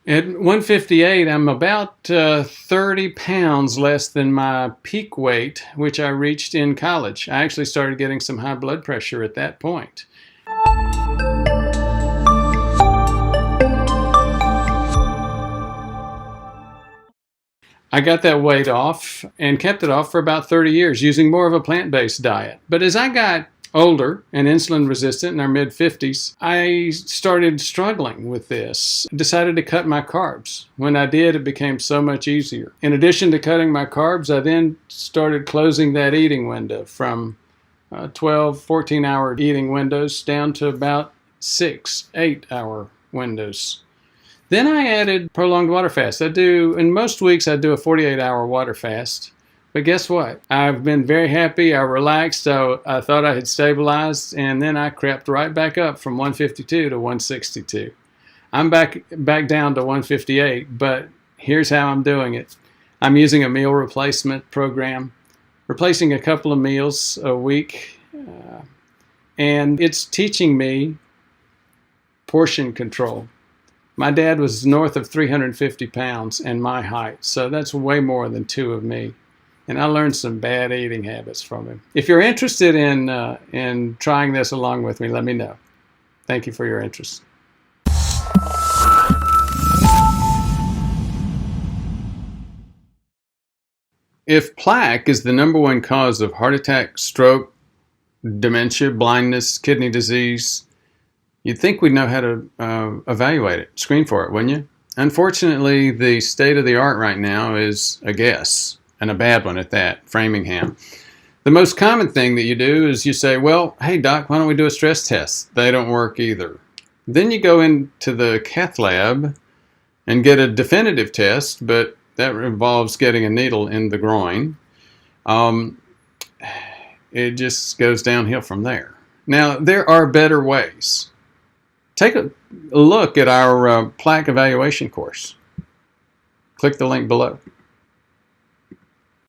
At 158, I'm about 30 pounds less than my peak weight, which I reached in college. I actually started getting some high blood pressure at that point. I got that weight off and kept it off for about 30 years using more of a plant-based diet. But as I got older and insulin resistant in our mid-50s, I started struggling with this. Decided to cut my carbs. When I did, it became so much easier. In addition to cutting my carbs, I then started closing that eating window from 12, 14-hour eating windows down to about 6, 8-hour windows. Then I added prolonged water fast. In most weeks I do a 48-hour water fast. But guess what? I've been very happy. I relaxed. So I thought I had stabilized, and then I crept right back up from 152 to 162. I'm back down to 158, but here's how I'm doing it. I'm using a meal replacement program, replacing a couple of meals a week, and it's teaching me portion control. My dad was north of 350 pounds and my height, so that's way more than two of me. And I learned some bad eating habits from him. If you're interested in trying this along with me, let me know. Thank you for your interest. If plaque is the #1 cause of heart attack, stroke, dementia, blindness, kidney disease, you'd think we'd know how to evaluate it, screen for it, wouldn't you? Unfortunately, the state of the art right now is a guess, and a bad one at that, Framingham. The most common thing that you do is you say, well, hey doc, why don't we do a stress test? They don't work either. Then you go into the cath lab and get a definitive test, but that involves getting a needle in the groin. It just goes downhill from there. Now, there are better ways. Take a look at our plaque evaluation course. Click the link below.